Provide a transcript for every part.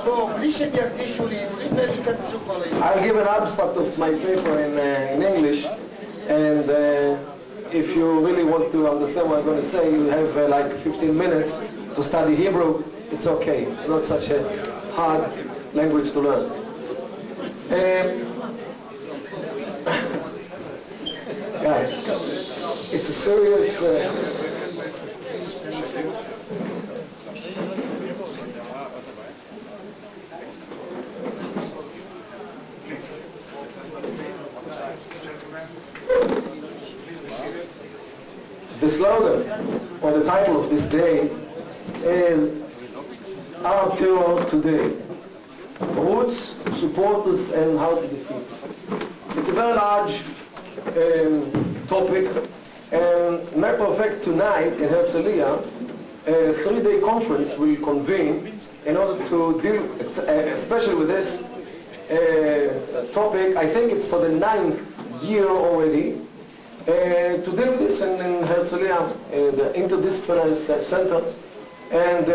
I'll give an abstract of my paper in English, and if you really want to understand what I'm going to say, you have like 15 minutes to study Hebrew. It's okay. It's not such a hard language to learn. Guys, it's a serious... The slogan, or the title of this day, is Arab Terror Today. Roots, supporters, and how to defeat. It's a very large topic, and matter of fact, tonight in Herzliya, a 3-day conference will convene in order to deal, especially with this topic. I think it's for the 9th year already, to deal with this in Herzliya, the Interdisciplinary Center. And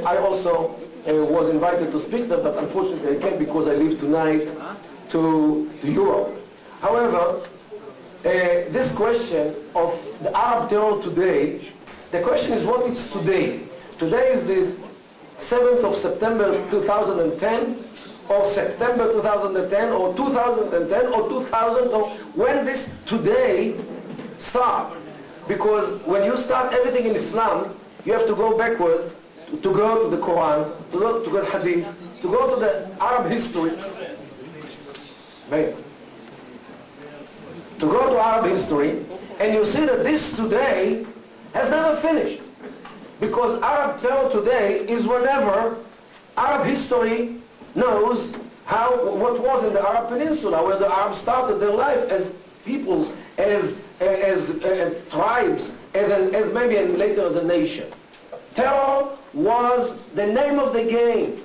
I also was invited to speak there, but unfortunately I can't because I leave tonight to Europe. However, this question of the Arab terror today, the question is what it's today. Today is this 7th of September 2010, or September 2010, or 2010, or 2000, or when this today start. Because when you start everything in Islam, you have to go backwards, to go to the Quran, to go to the Hadith, to go to the Arab history. Right. To go to Arab history, and you see that this today has never finished. Because Arab terror today is whenever Arab history knows what was in the Arab Peninsula, where the Arabs started their life as peoples, as tribes, and as maybe and later as a nation. Terror was the name of the game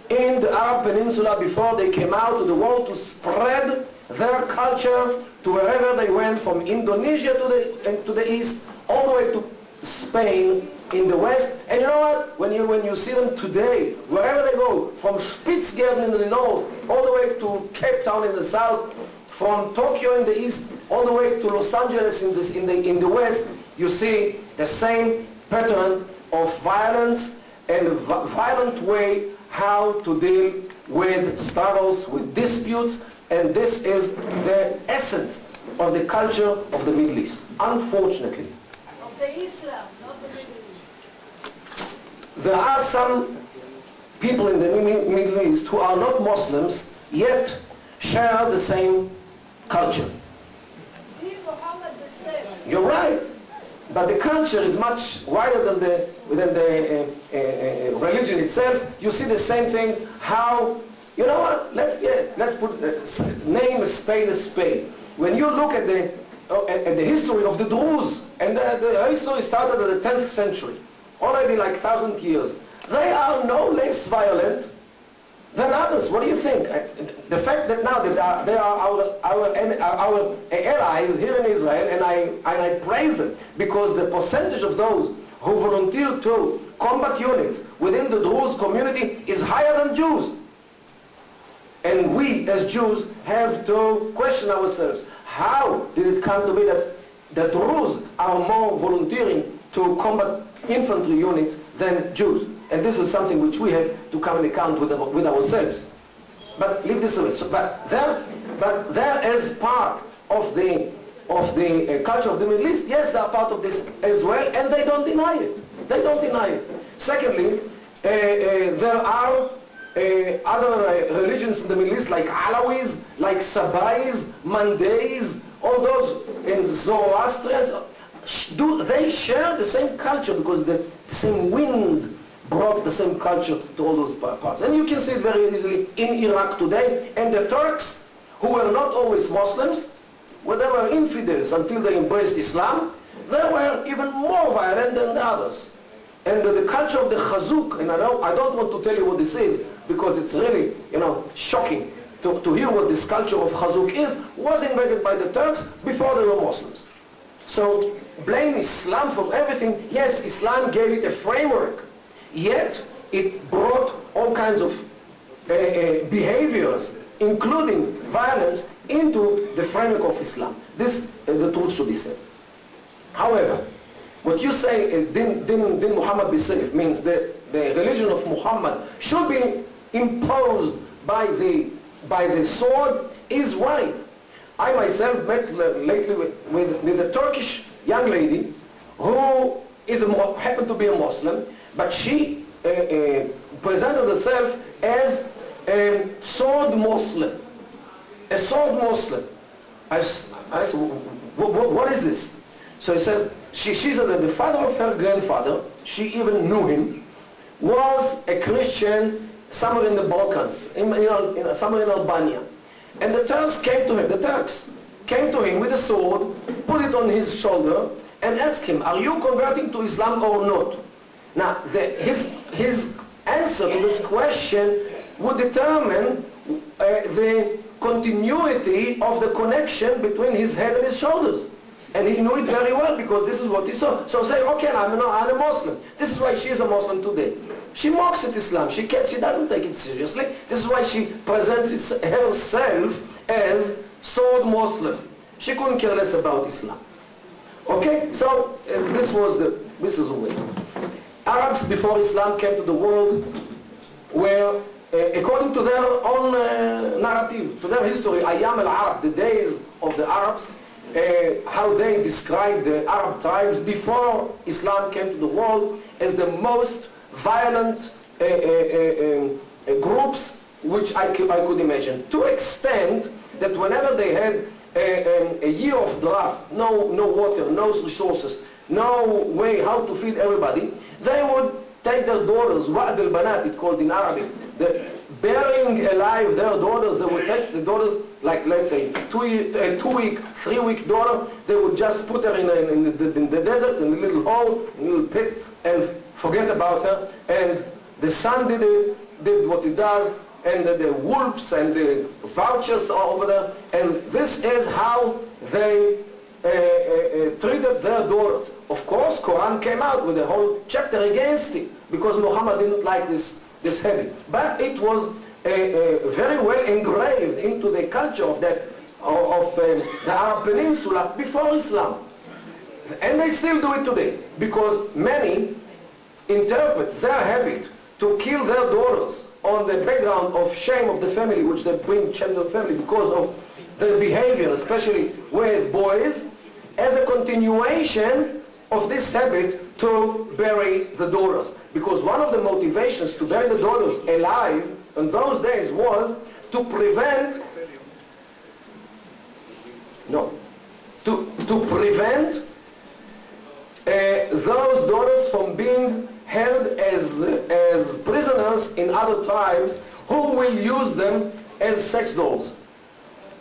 in the Arab Peninsula before they came out to the world to spread their culture to wherever they went, from Indonesia to the east, all the way to Spain in the west. And you know what? When you see them today, wherever they go, from Spitzbergen in the north, all the way to Cape Town in the south, from Tokyo in the east, all the way to Los Angeles in the west, you see the same pattern of violence and a violent way how to deal with struggles, with disputes, and this is the essence of the culture of the Middle East, unfortunately. Of the Islam, not the Middle East. There are some people in the Middle East who are not Muslims, yet share the same culture. You're right, but the culture is much wider than the religion itself. You see the same thing. How, you know what? Let's put name a spade. When you look at the history of the Druze, and the history started in the 10th century, already like 1,000 years, they are no less violent than others. What do you think? The fact that now that they are our allies here in Israel, and I praise them, because the percentage of those who volunteer to combat units within the Druze community is higher than Jews. And we as Jews have to question ourselves. How did it come to be that the Druze are more volunteering to combat infantry units than Jews? And this is something which we have to come in account with ourselves. But leave this away. So, but there as part of the culture of the Middle East, yes, they are part of this as well, and they don't deny it. They don't deny it. Secondly, there are other religions in the Middle East, like Alawis, like Sabais, Mandays, all those, and Zoroastrians. They share the same culture because the same wind brought the same culture to all those parts. And you can see it very easily in Iraq today. And the Turks, who were not always Muslims, well, they were infidels until they embraced Islam, they were even more violent than the others. And the culture of the Khazuk, and I don't want to tell you what this is, because it's really, shocking to hear what this culture of Khazuk is, was invented by the Turks before they were Muslims. So blame Islam for everything. Yes, Islam gave it a framework. Yet, it brought all kinds of behaviors, including violence, into the framework of Islam. This, the truth should be said. However, what you say, din Muhammad be safe, means that the religion of Muhammad should be imposed by the sword, is right. I myself met lately with a Turkish young lady who happened to be a Muslim, but she presented herself as a sword Muslim. A sword Muslim. I said, what is this? So he says, she said that the father of her grandfather, she even knew him, was a Christian somewhere in the Balkans, somewhere in Albania. And the Turks came to him with a sword, put it on his shoulder, and asked him, are you converting to Islam or not? Now, his answer to this question would determine the continuity of the connection between his head and his shoulders. And he knew it very well because this is what he saw. So say, okay, I'm a Muslim. This is why she is a Muslim today. She mocks at Islam. She doesn't take it seriously. This is why she presents herself as sword Muslim. She couldn't care less about Islam. Okay, so this is the way. Arabs before Islam came to the world were, according to their own narrative, to their history, Ayyam al-Arab, the days of the Arabs, how they described the Arab tribes before Islam came to the world as the most violent groups which I could imagine. To extent that whenever they had a year of drought, no water, no resources, no way how to feed everybody, they would take their daughters, Wa'd al-Banat, it's called in Arabic, burying alive their daughters. They would take the daughters, like let's say 2-week, 3-week daughter, they would just put her in the desert, in a little hole, in a little pit, and forget about her. And the sun did what it does, and the wolves and the vultures are over there, and this is how they treated their daughters. Of course, Quran came out with a whole chapter against it, because Muhammad didn't like this habit. But it was very well engraved into the culture of the Arab Peninsula before Islam. And they still do it today, because many interpret their habit to kill their daughters on the background of shame of the family, which they bring shame to the family because of their behavior, especially with boys, as a continuation of this habit to bury the daughters. Because one of the motivations to bury the daughters alive in those days was to prevent those daughters from being held as prisoners in other tribes who will use them as sex dolls.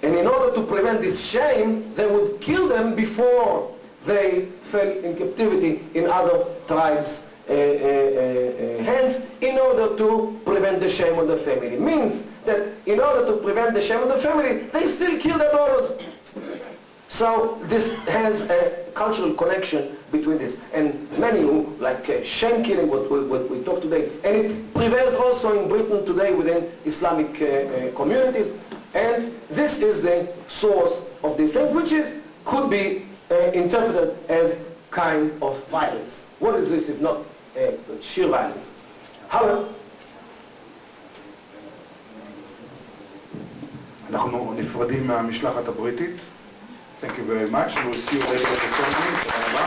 And in order to prevent this shame, they would kill them before they fell in captivity in other tribes' hands, in order to prevent the shame on the family. Means that in order to prevent the shame on the family, they still kill their daughters. So this has a cultural connection between this. And many who, like shame killing, what we talk today, and it prevails also in Britain today within Islamic communities. And this is the source of this thing, which could be interpreted as kind of violence. What is this if not sheer violence? However, אנחנו נפרדים מהמשלחת הבריטית. Thank you very much. We'll see you later at the tournament. תודה רבה.